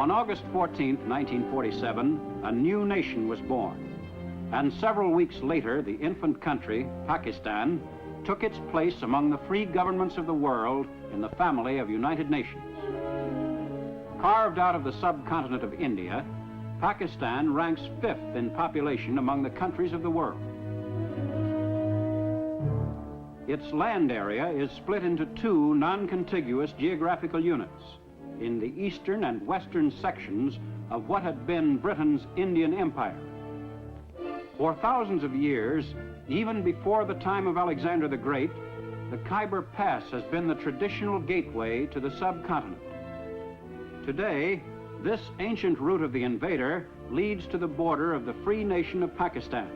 On August 14, 1947, a new nation was born. And several weeks later, the infant country, Pakistan, took its place among the free governments of the world in the family of United Nations. Carved out of the subcontinent of India, Pakistan ranks 5th in population among the countries of the world. Its land area is split into 2 non-contiguous geographical units in the eastern and western sections of what had been Britain's Indian Empire. For thousands of years, even before the time of Alexander the Great, the Khyber Pass has been the traditional gateway to the subcontinent. Today, this ancient route of the invader leads to the border of the free nation of Pakistan.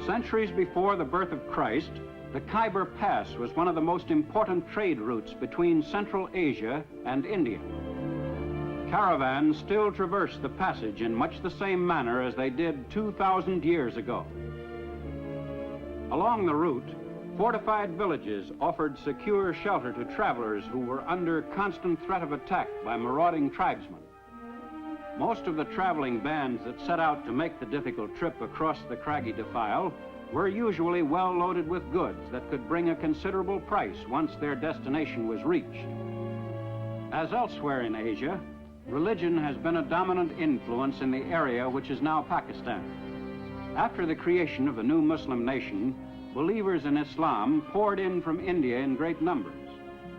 Centuries before the birth of Christ, the Khyber Pass was one of the most important trade routes between Central Asia and India. Caravans still traverse the passage in much the same manner as they did 2,000 years ago. Along the route, fortified villages offered secure shelter to travelers who were under constant threat of attack by marauding tribesmen. Most of the traveling bands that set out to make the difficult trip across the craggy defile were usually well loaded with goods that could bring a considerable price once their destination was reached. As elsewhere in Asia, religion has been a dominant influence in the area which is now Pakistan. After the creation of the new Muslim nation, believers in Islam poured in from India in great numbers.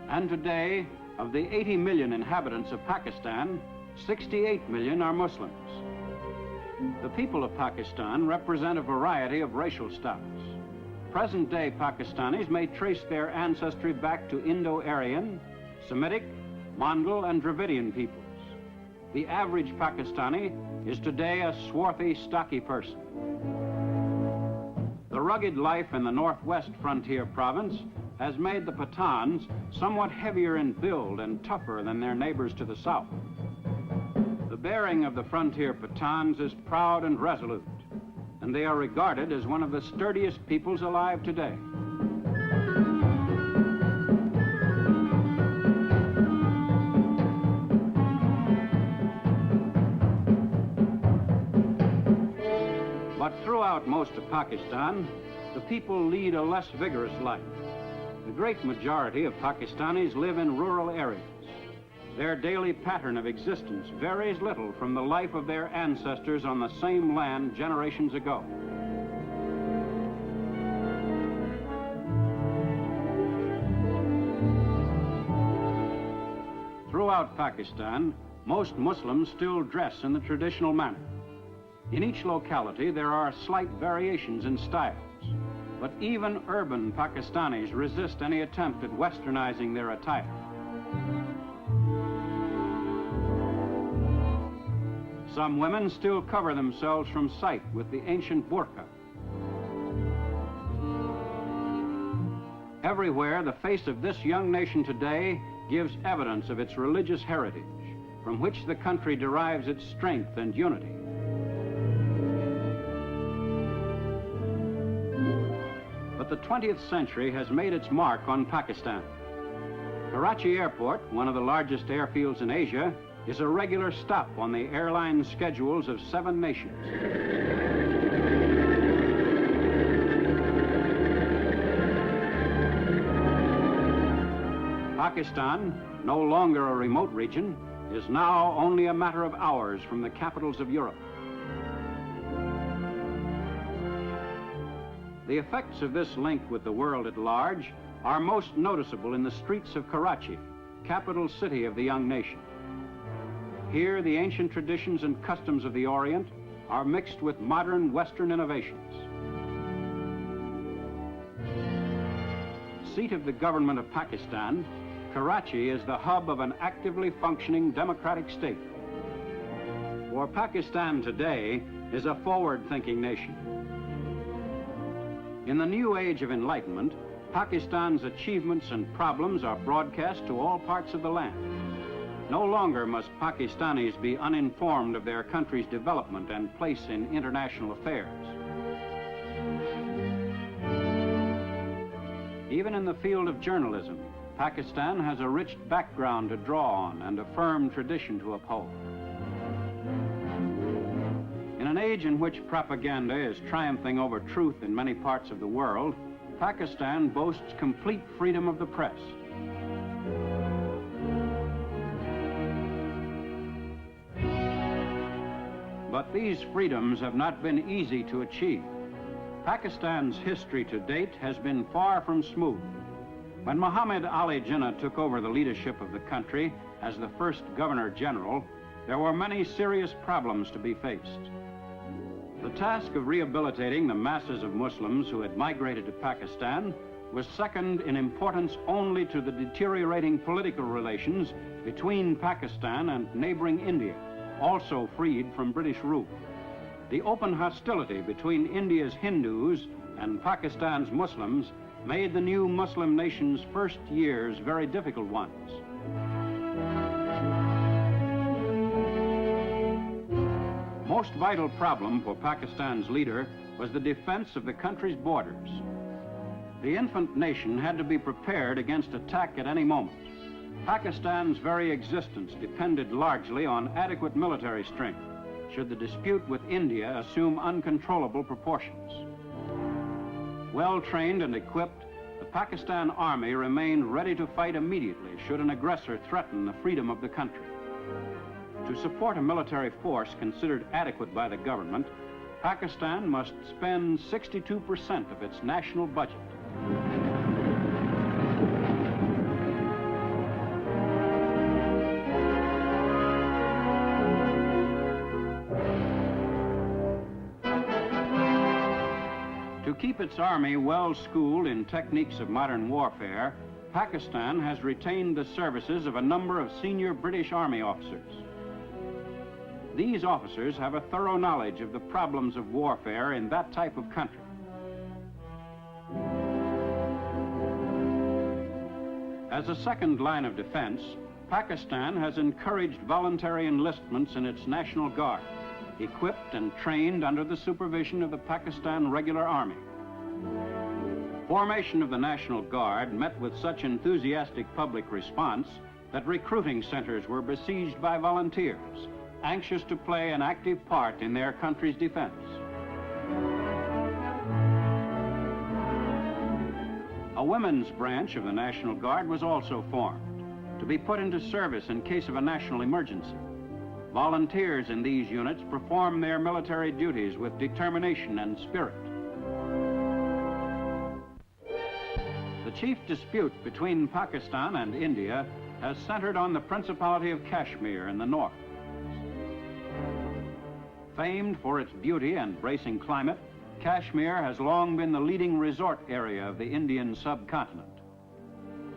And today, of the 80 million inhabitants of Pakistan, 68 million are Muslims. The people of Pakistan represent a variety of racial stocks. Present-day Pakistanis may trace their ancestry back to Indo-Aryan, Semitic, Mongol, and Dravidian peoples. The average Pakistani is today a swarthy, stocky person. The rugged life in the northwest frontier province has made the Pathans somewhat heavier in build and tougher than their neighbors to the south. The bearing of the frontier Pathans is proud and resolute, and they are regarded as one of the sturdiest peoples alive today. But throughout most of Pakistan, the people lead a less vigorous life. The great majority of Pakistanis live in rural areas. Their daily pattern of existence varies little from the life of their ancestors on the same land generations ago. Throughout Pakistan, most Muslims still dress in the traditional manner. In each locality, there are slight variations in styles, but even urban Pakistanis resist any attempt at westernizing their attire. Some women still cover themselves from sight with the ancient burqa. Everywhere, the face of this young nation today gives evidence of its religious heritage, from which the country derives its strength and unity. But the 20th century has made its mark on Pakistan. Karachi Airport, one of the largest airfields in Asia, is a regular stop on the airline schedules of 7 nations. Pakistan, no longer a remote region, is now only a matter of hours from the capitals of Europe. The effects of this link with the world at large are most noticeable in the streets of Karachi, capital city of the young nation. Here, the ancient traditions and customs of the Orient are mixed with modern Western innovations. Seat of the government of Pakistan, Karachi is the hub of an actively functioning democratic state. For Pakistan today is a forward-thinking nation. In the new age of enlightenment, Pakistan's achievements and problems are broadcast to all parts of the land. No longer must Pakistanis be uninformed of their country's development and place in international affairs. Even in the field of journalism, Pakistan has a rich background to draw on and a firm tradition to uphold. In an age in which propaganda is triumphing over truth in many parts of the world, Pakistan boasts complete freedom of the press. But these freedoms have not been easy to achieve. Pakistan's history to date has been far from smooth. When Muhammad Ali Jinnah took over the leadership of the country as the first Governor General, there were many serious problems to be faced. The task of rehabilitating the masses of Muslims who had migrated to Pakistan was second in importance only to the deteriorating political relations between Pakistan and neighboring India, also freed from British rule. The open hostility between India's Hindus and Pakistan's Muslims made the new Muslim nation's first years very difficult ones. Most vital problem for Pakistan's leader was the defense of the country's borders. The infant nation had to be prepared against attack at any moment. Pakistan's very existence depended largely on adequate military strength, should the dispute with India assume uncontrollable proportions. Well-trained and equipped, the Pakistan Army remained ready to fight immediately should an aggressor threaten the freedom of the country. To support a military force considered adequate by the government, Pakistan must spend 62% of its national budget. To keep its army well schooled in techniques of modern warfare, Pakistan has retained the services of a number of senior British Army officers. These officers have a thorough knowledge of the problems of warfare in that type of country. As a second line of defense, Pakistan has encouraged voluntary enlistments in its National Guard, equipped and trained under the supervision of the Pakistan Regular Army. Formation of the National Guard met with such enthusiastic public response that recruiting centers were besieged by volunteers, anxious to play an active part in their country's defense. A women's branch of the National Guard was also formed to be put into service in case of a national emergency. Volunteers in these units perform their military duties with determination and spirit. The chief dispute between Pakistan and India has centered on the Principality of Kashmir in the north. Famed for its beauty and bracing climate, Kashmir has long been the leading resort area of the Indian subcontinent.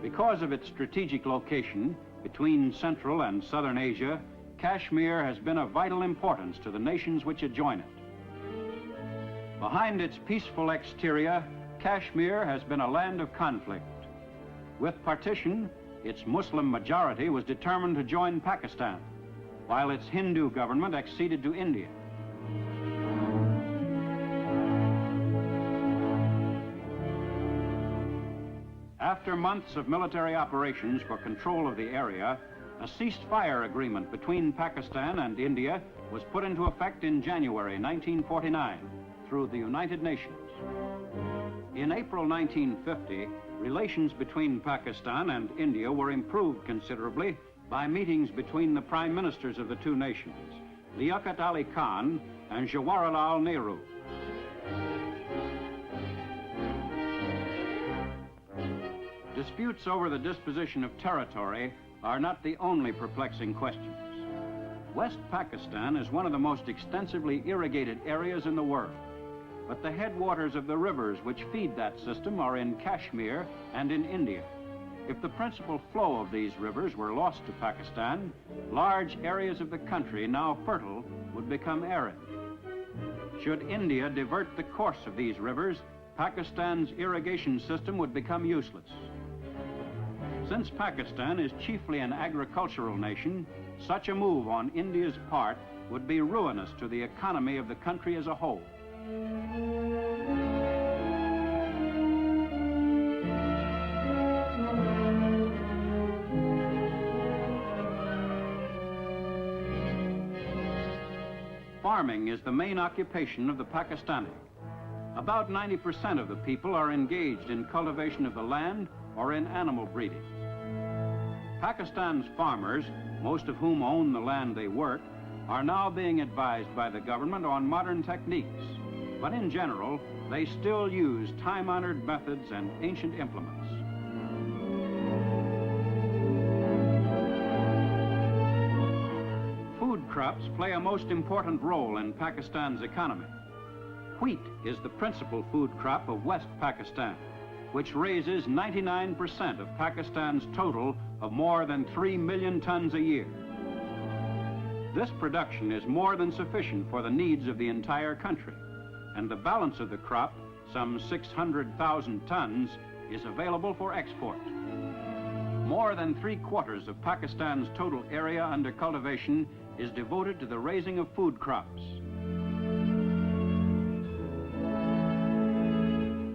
Because of its strategic location between Central and Southern Asia, Kashmir has been of vital importance to the nations which adjoin it. Behind its peaceful exterior, Kashmir has been a land of conflict. With partition, its Muslim majority was determined to join Pakistan, while its Hindu government acceded to India. After months of military operations for control of the area, a ceasefire agreement between Pakistan and India was put into effect in January 1949 through the United Nations. In April 1950, relations between Pakistan and India were improved considerably by meetings between the prime ministers of the two nations, Liaquat Ali Khan and Jawaharlal Nehru. Disputes over the disposition of territory are not the only perplexing questions. West Pakistan is one of the most extensively irrigated areas in the world, but the headwaters of the rivers which feed that system are in Kashmir and in India. If the principal flow of these rivers were lost to Pakistan, large areas of the country now fertile would become arid. Should India divert the course of these rivers, Pakistan's irrigation system would become useless. Since Pakistan is chiefly an agricultural nation, such a move on India's part would be ruinous to the economy of the country as a whole. Farming is the main occupation of the Pakistani. About 90% of the people are engaged in cultivation of the land or in animal breeding. Pakistan's farmers, most of whom own the land they work, are now being advised by the government on modern techniques. But in general, they still use time-honored methods and ancient implements. Food crops play a most important role in Pakistan's economy. Wheat is the principal food crop of West Pakistan, which raises 99% of Pakistan's total of more than 3 million tons a year. This production is more than sufficient for the needs of the entire country, and the balance of the crop, some 600,000 tons, is available for export. More than 3/4 of Pakistan's total area under cultivation is devoted to the raising of food crops.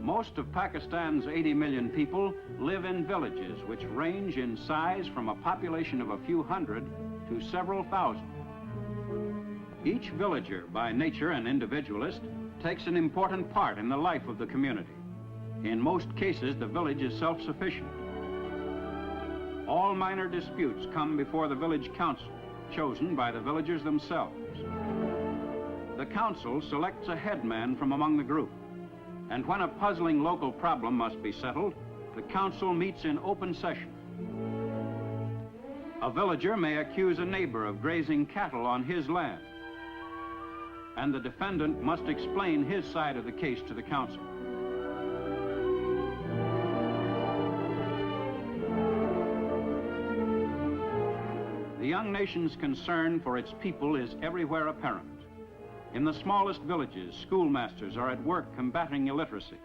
Most of Pakistan's 80 million people live in villages which range in size from a population of a few hundred to several thousand. Each villager, by nature an individualist, takes an important part in the life of the community. In most cases, the village is self-sufficient. All minor disputes come before the village council, chosen by the villagers themselves. The council selects a headman from among the group, and when a puzzling local problem must be settled, the council meets in open session. A villager may accuse a neighbor of grazing cattle on his land, and the defendant must explain his side of the case to the council. The young nation's concern for its people is everywhere apparent. In the smallest villages, schoolmasters are at work combating illiteracy,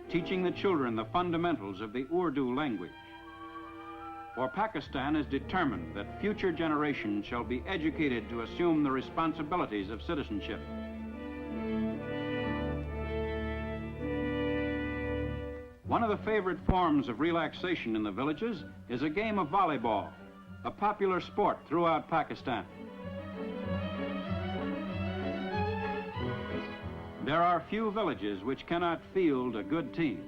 teaching the children the fundamentals of the Urdu language. For Pakistan is determined that future generations shall be educated to assume the responsibilities of citizenship. One of the favorite forms of relaxation in the villages is a game of volleyball, a popular sport throughout Pakistan. There are few villages which cannot field a good team.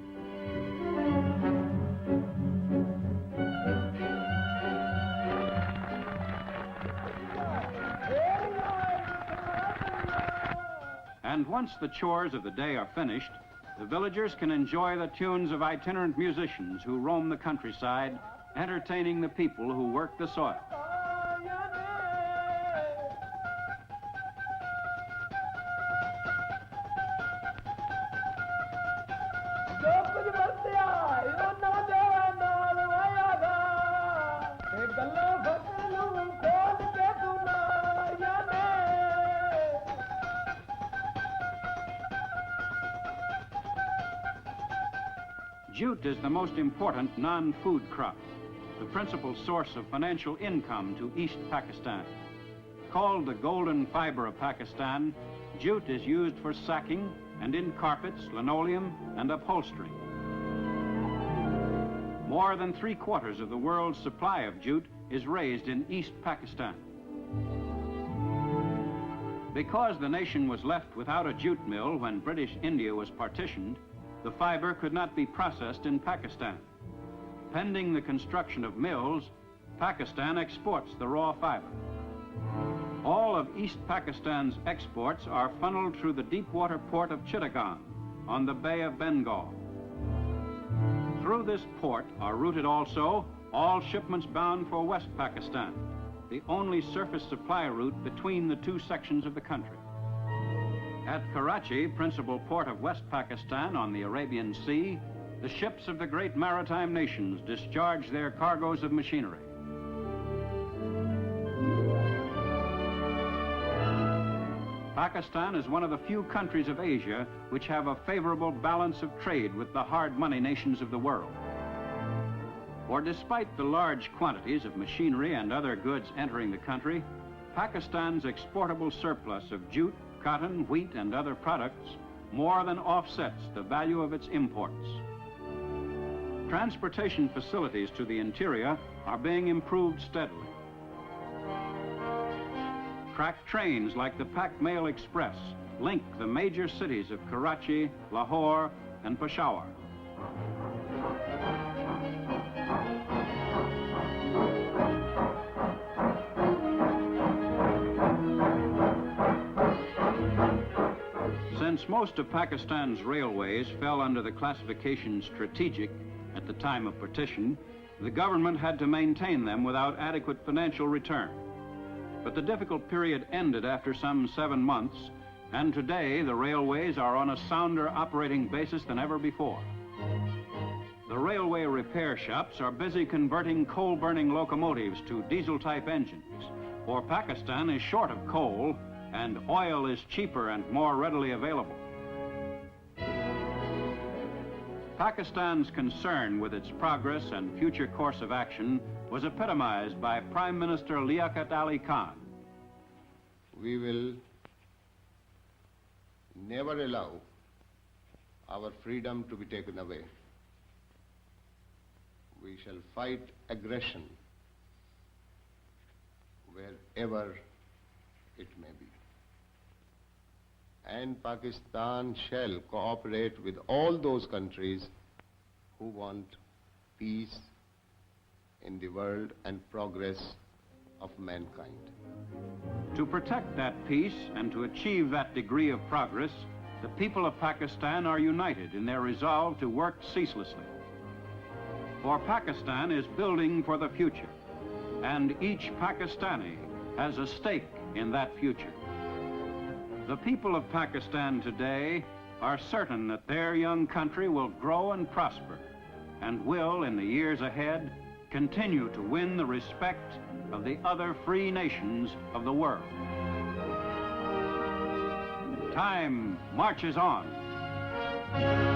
And once the chores of the day are finished, the villagers can enjoy the tunes of itinerant musicians who roam the countryside, entertaining the people who work the soil. Jute is the most important non-food crop, the principal source of financial income to East Pakistan. Called the golden fiber of Pakistan, jute is used for sacking and in carpets, linoleum, and upholstery. More than 3/4 of the world's supply of jute is raised in East Pakistan. Because the nation was left without a jute mill when British India was partitioned, the fiber could not be processed in Pakistan. Pending the construction of mills, Pakistan exports the raw fiber. All of East Pakistan's exports are funneled through the deep-water port of Chittagong on the Bay of Bengal. Through this port are routed also all shipments bound for West Pakistan, the only surface supply route between the two sections of the country. At Karachi, principal port of West Pakistan on the Arabian Sea, the ships of the great maritime nations discharge their cargoes of machinery. Pakistan is one of the few countries of Asia which have a favorable balance of trade with the hard money nations of the world. For despite the large quantities of machinery and other goods entering the country, Pakistan's exportable surplus of jute, cotton, wheat, and other products more than offsets the value of its imports. Transportation facilities to the interior are being improved steadily. Track trains like the Pak Mail Express link the major cities of Karachi, Lahore, and Peshawar. Since most of Pakistan's railways fell under the classification strategic at the time of partition, the government had to maintain them without adequate financial return. But the difficult period ended after some 7 months, and today the railways are on a sounder operating basis than ever before. The railway repair shops are busy converting coal-burning locomotives to diesel-type engines, for Pakistan is short of coal and oil is cheaper and more readily available. Pakistan's concern with its progress and future course of action was epitomized by Prime Minister Liaquat Ali Khan. We will never allow our freedom to be taken away. We shall fight aggression wherever it may be. And Pakistan shall cooperate with all those countries who want peace in the world and progress of mankind. To protect that peace and to achieve that degree of progress, the people of Pakistan are united in their resolve to work ceaselessly. For Pakistan is building for the future, and each Pakistani has a stake in that future. The people of Pakistan today are certain that their young country will grow and prosper, and will, in the years ahead, continue to win the respect of the other free nations of the world. Time marches on.